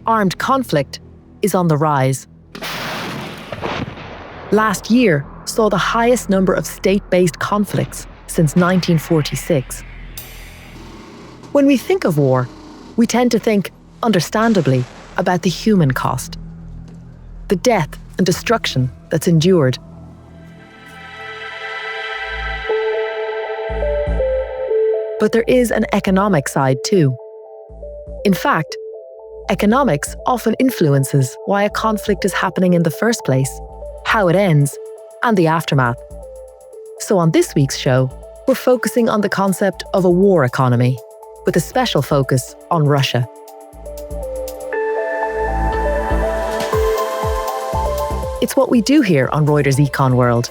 armed conflict is on the rise. Last year saw the highest number of state-based conflicts since 1946. When we think of war, we tend to think, understandably, about the human cost, the death and destruction that's endured. But there is an economic side too. In fact, economics often influences why a conflict is happening in the first place, how it ends, and the aftermath. So on this week's show, we're focusing on the concept of a war economy, with a special focus on Russia. It's what we do here on Reuters Econ World.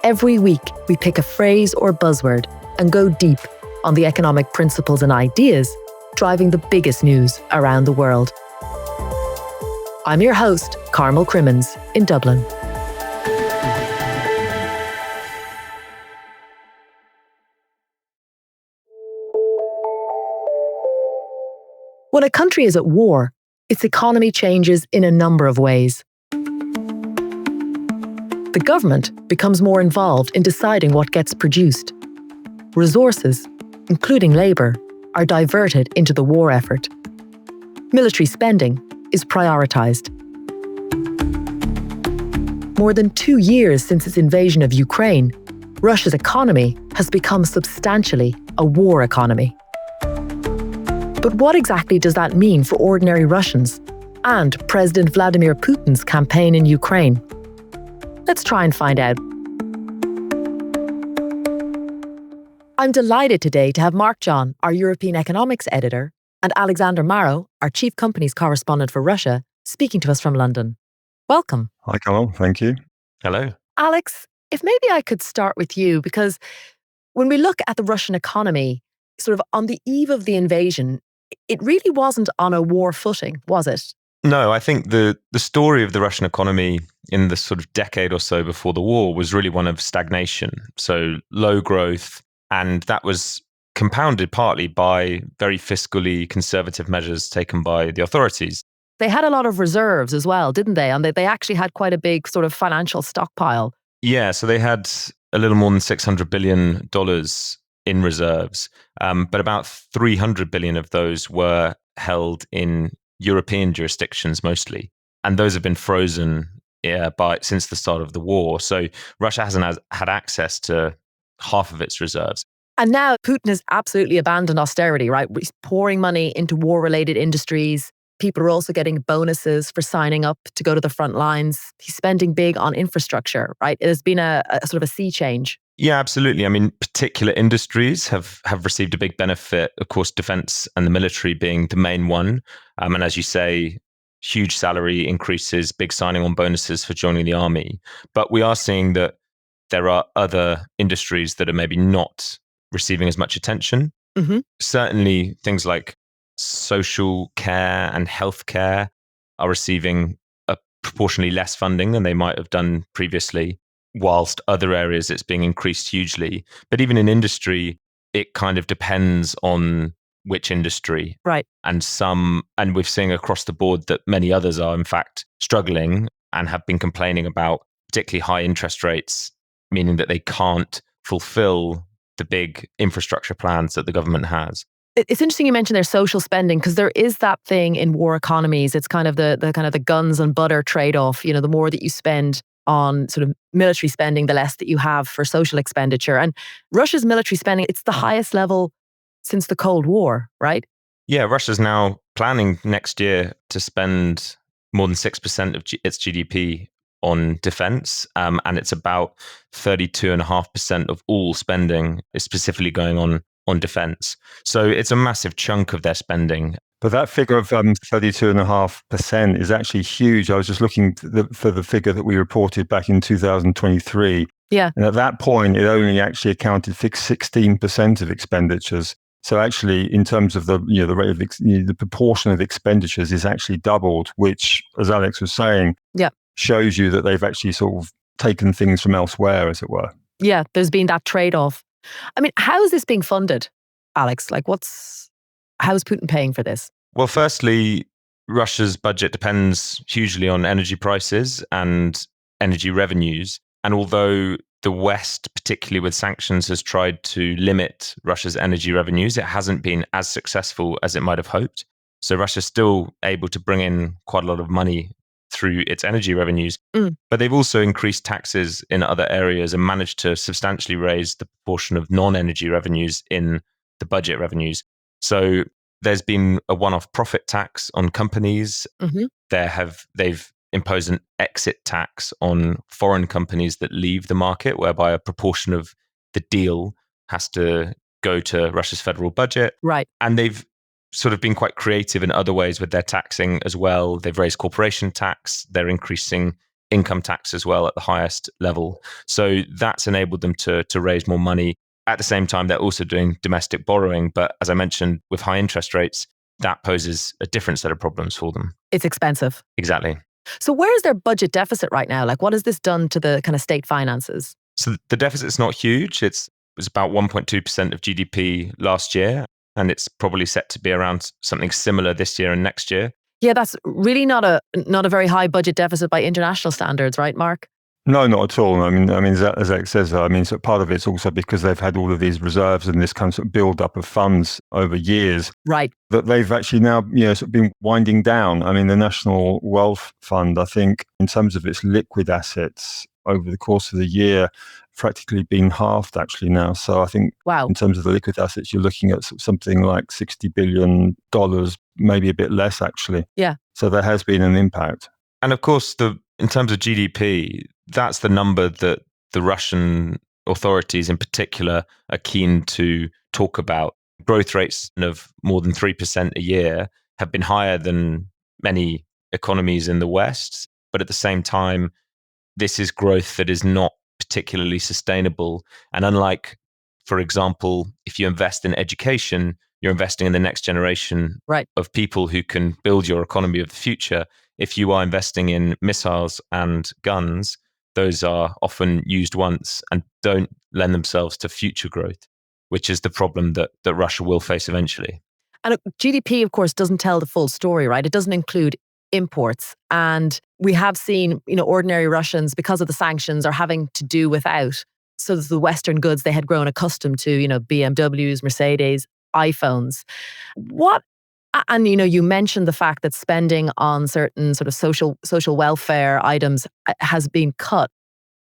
Every week, we pick a phrase or buzzword and go deep on the economic principles and ideas driving the biggest news around the world. I'm your host, Carmel Crimmins, in Dublin. When a country is at war, its economy changes in a number of ways. The government becomes more involved in deciding what gets produced. Resources, including labour, are diverted into the war effort. Military spending is prioritised. More than 2 years since its invasion of Ukraine, Russia's economy has become substantially a war economy. But what exactly does that mean for ordinary Russians and President Vladimir Putin's campaign in Ukraine? Let's try and find out. I'm delighted today to have Mark John, our European economics editor, and Alexander Marrow, our chief companies correspondent for Russia, speaking to us from London. Welcome. Hi, Carmel. Thank you. Hello. Alex, if maybe I could start with you, because when we look at the Russian economy, sort of on the eve of the invasion, it really wasn't on a war footing, was it? No, I think the story of the Russian economy in the sort of decade or so before the war was really one of stagnation. So low growth, and that was compounded partly by very fiscally conservative measures taken by the authorities. They had a lot of reserves as well, didn't they? And they actually had quite a big sort of financial stockpile. Yeah, so they had a little more than $600 billion in reserves, but about 300 billion of those were held in European jurisdictions mostly. And those have been frozen since the start of the war. So Russia hasn't had access to half of its reserves. And now Putin has absolutely abandoned austerity, right? He's pouring money into war-related industries. People are also getting bonuses for signing up to go to the front lines. He's spending big on infrastructure, right? It has been a sort of a sea change. Yeah, absolutely. I mean, particular industries have received a big benefit, of course, defense and the military being the main one. And as you say, huge salary increases, big signing on bonuses for joining the army. But we are seeing that there are other industries that are maybe not receiving as much attention. Mm-hmm. Certainly things like social care and healthcare are receiving a proportionally less funding than they might have done previously, whilst other areas it's being increased hugely. But even in industry, it kind of depends on which industry. Right. And we're seeing across the board that many others are in fact struggling and have been complaining about particularly high interest rates, meaning that they can't fulfill the big infrastructure plans that the government has. It's interesting you mentioned their social spending, because there is that thing in war economies. It's kind of the guns and butter trade-off. You know, the more that you spend on sort of military spending, the less that you have for social expenditure. And Russia's military spending, it's the highest level since the Cold War, right? Yeah, Russia's now planning next year to spend more than 6% of its GDP on defense, and it's about 32.5% of all spending is specifically going on defense. So it's a massive chunk of their spending. But that figure of 32.5% is actually huge. I was just looking for the figure that we reported back in 2023. Yeah. And at that point, it only actually accounted for 16% of expenditures. So actually, in terms of the rate of the proportion of expenditures is actually doubled, which, as Alex was saying, shows you that they've actually sort of taken things from elsewhere, as it were. Yeah, there's been that trade-off. I mean, how is this being funded, Alex? Like, how is Putin paying for this? Well, firstly, Russia's budget depends hugely on energy prices and energy revenues. And although the West, particularly with sanctions, has tried to limit Russia's energy revenues, it hasn't been as successful as it might have hoped. So Russia's still able to bring in quite a lot of money through its energy revenues. But they've also increased taxes in other areas and managed to substantially raise the proportion of non-energy revenues in the budget revenues. So there's been a one-off profit tax on companies. They've imposed an exit tax on foreign companies that leave the market, whereby a proportion of the deal has to go to Russia's federal budget. Right. And they've sort of been quite creative in other ways with their taxing as well. They've raised corporation tax. They're increasing income tax as well at the highest level. So that's enabled them to raise more money. At the same time, they're also doing domestic borrowing. But as I mentioned, with high interest rates, that poses a different set of problems for them. It's expensive. Exactly. So where is their budget deficit right now? Like, what has this done to the kind of state finances? So the deficit's not huge. It was about 1.2% of GDP last year, and it's probably set to be around something similar this year and next year. Yeah, that's really not a very high budget deficit by international standards, right, Mark? No, not at all. I mean, as Alex says, so part of it's also because they've had all of these reserves and this kind of, sort of build up of funds over years. Right. That they've actually now, sort of been winding down. I mean, the National Wealth Fund, I think, in terms of its liquid assets over the course of the year, practically been halved actually now. So I think in terms of the liquid assets, you're looking at something like $60 billion, maybe a bit less actually. Yeah. So there has been an impact. And of course, in terms of GDP, that's the number that the Russian authorities in particular are keen to talk about. Growth rates of more than 3% a year have been higher than many economies in the West. But at the same time, this is growth that is not particularly sustainable. And unlike, for example, if you invest in education, you're investing in the next generation of people who can build your economy of the future. If you are investing in missiles and guns, those are often used once and don't lend themselves to future growth, which is the problem that Russia will face eventually. And GDP, of course, doesn't tell the full story, right? It doesn't include imports. And we have seen, ordinary Russians, because of the sanctions, are having to do without. So the Western goods they had grown accustomed to, BMWs, Mercedes, iPhones. And you mentioned the fact that spending on certain sort of social welfare items has been cut.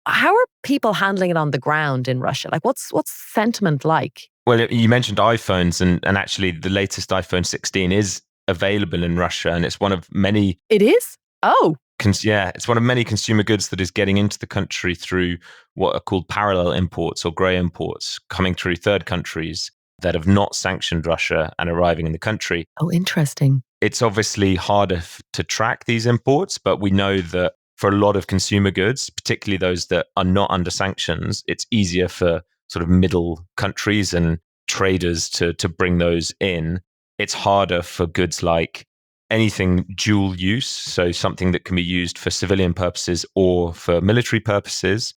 How are people handling it on the ground in Russia? Like, what's sentiment like? Well, you mentioned iPhones, and actually the latest iPhone 16 is available in Russia, and it's one of many. It is? Oh. It's one of many consumer goods that is getting into the country through what are called parallel imports or grey imports, coming through third countries that have not sanctioned Russia and arriving in the country. Oh, interesting. It's obviously harder to track these imports, but we know that for a lot of consumer goods, particularly those that are not under sanctions, it's easier for sort of middle countries and traders to bring those in. It's harder for goods like anything dual use, so something that can be used for civilian purposes or for military purposes,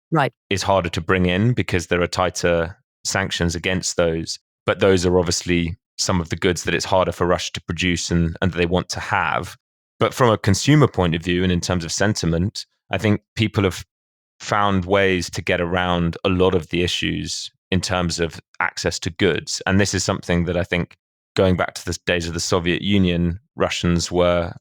is harder to bring in because there are tighter sanctions against those. But those are obviously some of the goods that it's harder for Russia to produce and that they want to have. But from a consumer point of view and in terms of sentiment, I think people have found ways to get around a lot of the issues in terms of access to goods. And this is something that I think, going back to the days of the Soviet Union, Russians were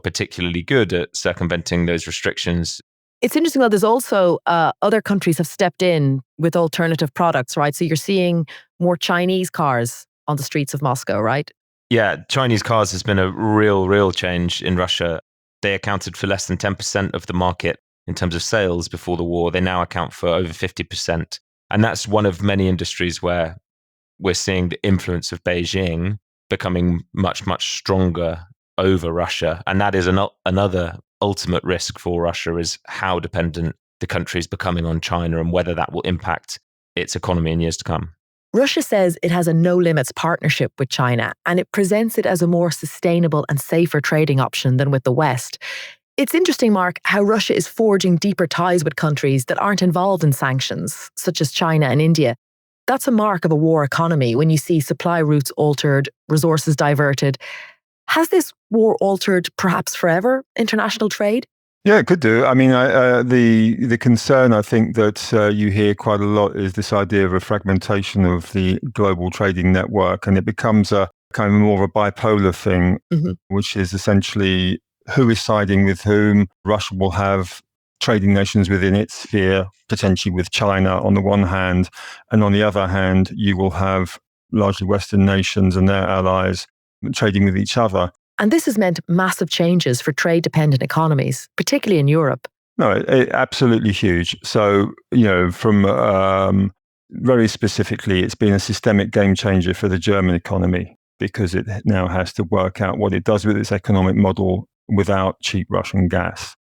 particularly good at circumventing those restrictions. It's interesting, though, there's also other countries have stepped in with alternative products, right? So you're seeing more Chinese cars on the streets of Moscow, right? Yeah, Chinese cars has been a real change in Russia. They accounted for less than 10% of the market in terms of sales before the war. They now account for over 50%. And that's one of many industries where we're seeing the influence of Beijing becoming much stronger over Russia. And that is another ultimate risk for Russia, is how dependent the country is becoming on China and whether that will impact its economy in years to come. Russia says it has a no-limits partnership with China, and it presents it as a more sustainable and safer trading option than with the West. It's interesting, Mark, how Russia is forging deeper ties with countries that aren't involved in sanctions, such as China and India. That's a mark of a war economy when you see supply routes altered, resources diverted. Has this war altered, perhaps forever, international trade? Yeah, it could do. I mean, the concern I think that you hear quite a lot is this idea of a fragmentation of the global trading network, and it becomes a kind of more of a bipolar thing, which is essentially who is siding with whom. Russia will have trading nations within its sphere, potentially with China on the one hand, and on the other hand, you will have largely Western nations and their allies trading with each other. And this has meant massive changes for trade-dependent economies, particularly in Europe. No, absolutely huge. So, from very specifically, it's been a systemic game changer for the German economy because it now has to work out what it does with its economic model without cheap Russian gas.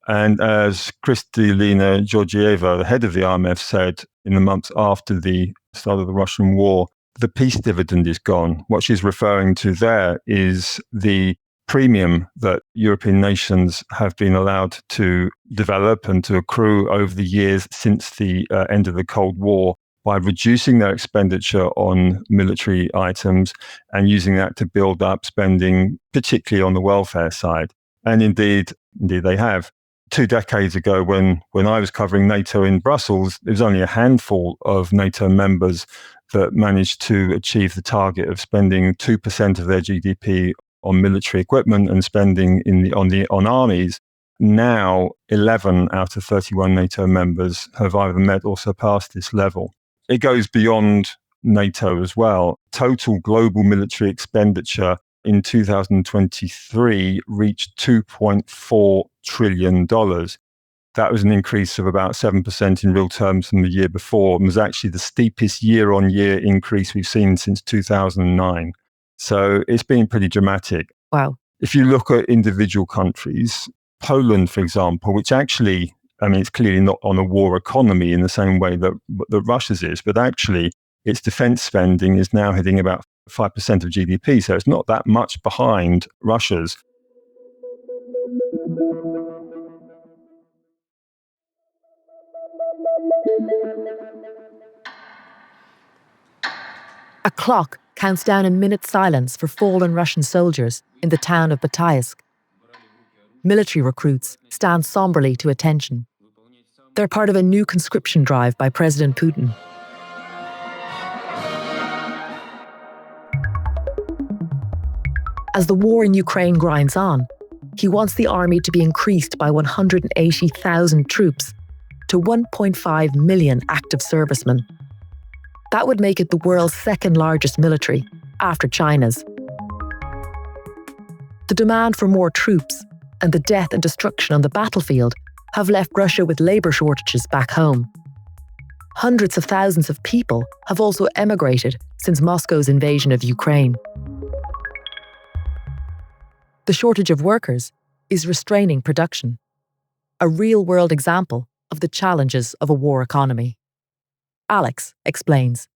And as Kristalina Georgieva, the head of the IMF, said in the months after the start of the Russian war, the peace dividend is gone. What she's referring to there is the premium that European nations have been allowed to develop and to accrue over the years since the end of the Cold War by reducing their expenditure on military items and using that to build up spending, particularly on the welfare side. And indeed they have. 2 decades ago, when I was covering NATO in Brussels, there was only a handful of NATO members that managed to achieve the target of spending 2% of their GDP on military equipment and spending on armies. Now, 11 out of 31 NATO members have either met or surpassed this level. It goes beyond NATO as well. Total global military expenditure in 2023 reached $2.4 trillion. That was an increase of about 7% in real terms from the year before, and was actually the steepest year-on-year increase we've seen since 2009. So it's been pretty dramatic. Wow. If you look at individual countries, Poland, for example, which actually, it's clearly not on a war economy in the same way that Russia's is, but actually its defense spending is now hitting about 5% of GDP. So it's not that much behind Russia's. A clock counts down a minute's silence for fallen Russian soldiers in the town of Bataysk. Military recruits stand somberly to attention. They're part of a new conscription drive by President Putin. As the war in Ukraine grinds on, he wants the army to be increased by 180,000 troops to 1.5 million active servicemen. That would make it the world's second largest military, after China's. The demand for more troops and the death and destruction on the battlefield have left Russia with labour shortages back home. Hundreds of thousands of people have also emigrated since Moscow's invasion of Ukraine. The shortage of workers is restraining production, a real-world example of the challenges of a war economy. Alex explains.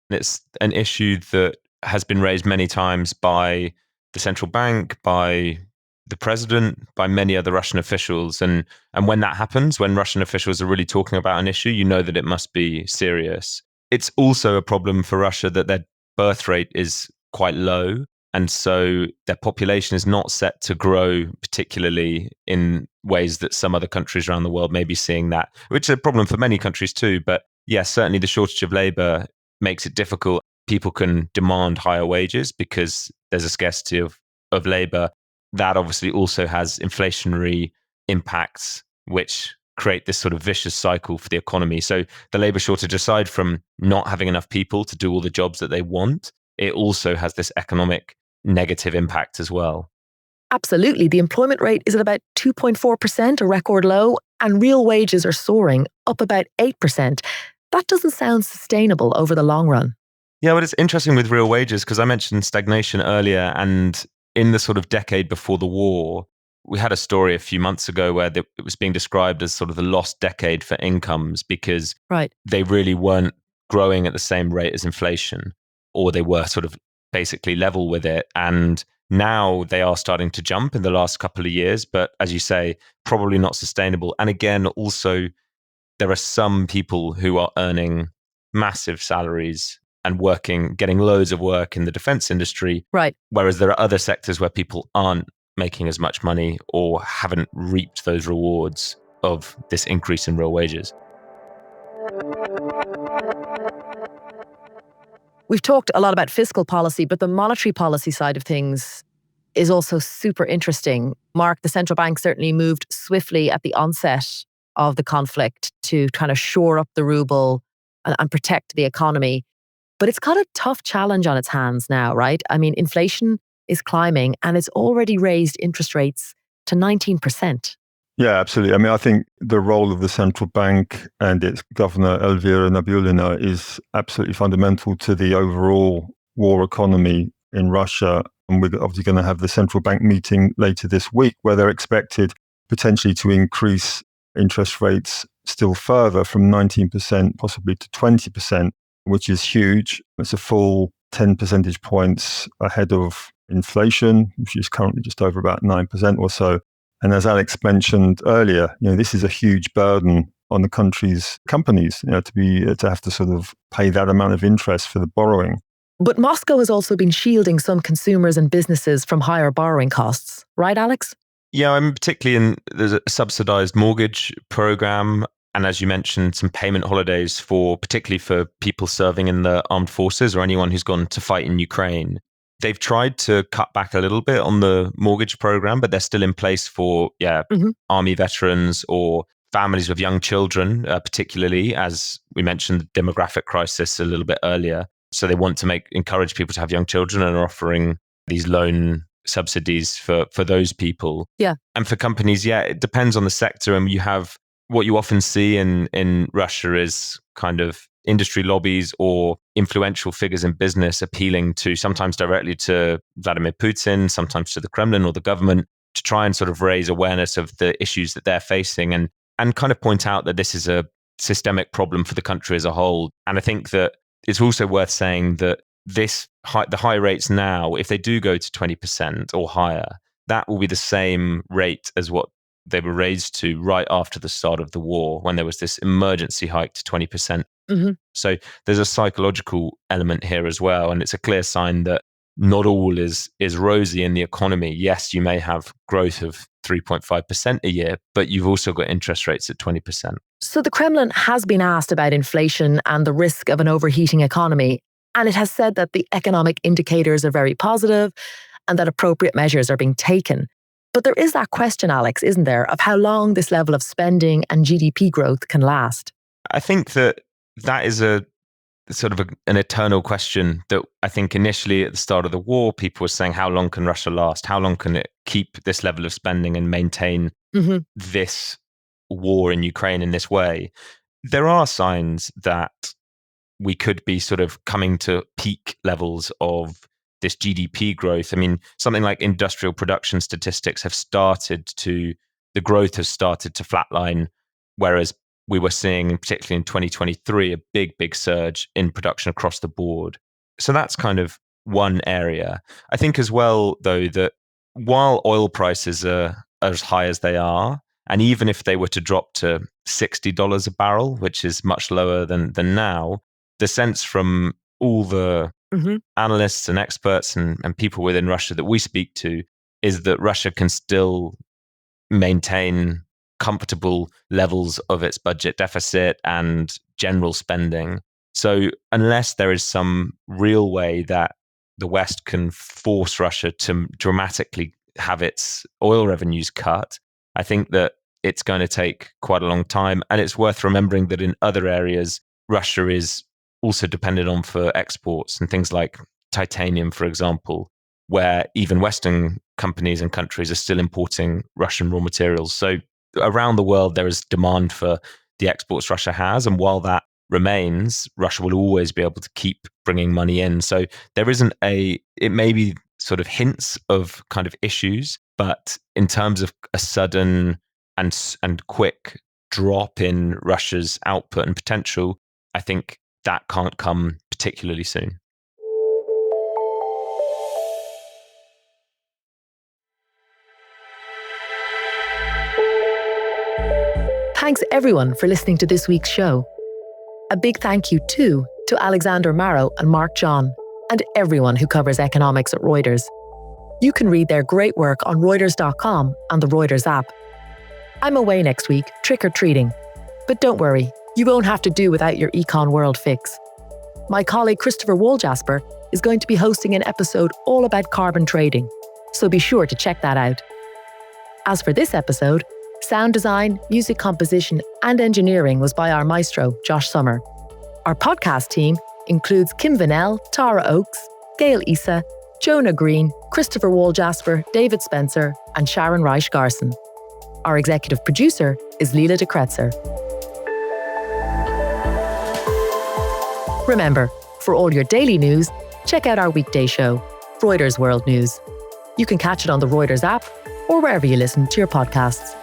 It's an issue that has been raised many times by the central bank, by the president, by many other Russian officials. And when that happens, when Russian officials are really talking about an issue, you know that it must be serious. It's also a problem for Russia that their birth rate is quite low. And so their population is not set to grow, particularly in ways that some other countries around the world may be seeing that, which is a problem for many countries too. But yes, certainly the shortage of labor makes it difficult. People can demand higher wages because there's a scarcity of labor. That obviously also has inflationary impacts, which create this sort of vicious cycle for the economy. So the labor shortage, aside from not having enough people to do all the jobs that they want, it also has this economic negative impact as well. Absolutely. The employment rate is at about 2.4%, a record low, and real wages are soaring, up about 8%. That doesn't sound sustainable over the long run. Yeah, but it's interesting with real wages because I mentioned stagnation earlier, and in the sort of decade before the war, we had a story a few months ago where it was being described as sort of the lost decade for incomes because they really weren't growing at the same rate as inflation, or they were sort of basically level with it. And now they are starting to jump in the last couple of years, but as you say, probably not sustainable. And again, also, there are some people who are earning massive salaries and getting loads of work in the defense industry. Right. Whereas there are other sectors where people aren't making as much money or haven't reaped those rewards of this increase in real wages. We've talked a lot about fiscal policy, but the monetary policy side of things is also super interesting. Mark, the central bank certainly moved swiftly at the onset of the conflict to kind of shore up the ruble and protect the economy. But it's got a tough challenge on its hands now, right? I mean, inflation is climbing and it's already raised interest rates to 19%. Yeah, absolutely. I mean, I think the role of the central bank and its governor, Elvira Nabiullina, is absolutely fundamental to the overall war economy in Russia. And we're obviously going to have the central bank meeting later this week where they're expected potentially to increase interest rates still further from 19% possibly to 20%, which is huge. It's a full 10 percentage points ahead of inflation, which is currently just over about 9% or so. And as Alex mentioned earlier, this is a huge burden on the country's companies, to have to sort of pay that amount of interest for the borrowing. But Moscow has also been shielding some consumers and businesses from higher borrowing costs, right, Alex? Yeah, I'm particularly there's a subsidized mortgage program. And as you mentioned, some payment holidays particularly for people serving in the armed forces or anyone who's gone to fight in Ukraine. They've tried to cut back a little bit on the mortgage program, but they're still in place for army veterans or families with young children, particularly as we mentioned the demographic crisis a little bit earlier. So they want to encourage people to have young children and are offering these loan subsidies for those people. Yeah. And for companies, it depends on the sector. And you have what you often see in Russia is kind of industry lobbies or influential figures in business appealing to sometimes directly to Vladimir Putin, sometimes to the Kremlin or the government to try and sort of raise awareness of the issues that they're facing and kind of point out that this is a systemic problem for the country as a whole. And I think that it's also worth saying that the high rates now, if they do go to 20% or higher, that will be the same rate as what they were raised to right after the start of the war, when there was this emergency hike to 20%. Mm-hmm. So there's a psychological element here as well. And it's a clear sign that not all is rosy in the economy. Yes, you may have growth of 3.5% a year, but you've also got interest rates at 20%. So the Kremlin has been asked about inflation and the risk of an overheating economy. And it has said that the economic indicators are very positive and that appropriate measures are being taken. But there is that question, Alex, isn't there, of how long this level of spending and GDP growth can last? I think that is a sort of an eternal question that I think initially at the start of the war, people were saying, how long can Russia last? How long can it keep this level of spending and maintain this war in Ukraine in this way? There are signs that we could be sort of coming to peak levels of this GDP growth. I mean, something like industrial production statistics the growth has started to flatline, whereas we were seeing, particularly in 2023, a big surge in production across the board. So that's kind of one area. I think as well, though, that while oil prices are as high as they are, and even if they were to drop to $60 a barrel, which is much lower than now, the sense from all the analysts and experts and people within Russia that we speak to is that Russia can still maintain comfortable levels of its budget deficit and general spending. So unless there is some real way that the West can force Russia to dramatically have its oil revenues cut, I think that it's going to take quite a long time. And it's worth remembering that in other areas, Russia is also dependent on for exports and things like titanium, for example, where even Western companies and countries are still importing Russian raw materials. So around the world, there is demand for the exports Russia has. And while that remains, Russia will always be able to keep bringing money in. So there isn't it may be sort of hints of kind of issues, but in terms of a sudden and quick drop in Russia's output and potential, I think that can't come particularly soon. Thanks everyone for listening to this week's show. A big thank you too to Alexander Marrow and Mark John, and everyone who covers economics at Reuters. You can read their great work on Reuters.com and the Reuters app. I'm away next week, trick-or-treating. But don't worry, you won't have to do without your Econ World fix. My colleague Christopher Walljasper is going to be hosting an episode all about carbon trading, so be sure to check that out. As for this episode, sound design, music composition, and engineering was by our maestro, Josh Summer. Our podcast team includes Kim Vanell, Tara Oakes, Gail Issa, Jonah Green, Christopher Walljasper, David Spencer, and Sharon Reich Garson. Our executive producer is Leela de Kretzer. Remember, for all your daily news, check out our weekday show, Reuters World News. You can catch it on the Reuters app or wherever you listen to your podcasts.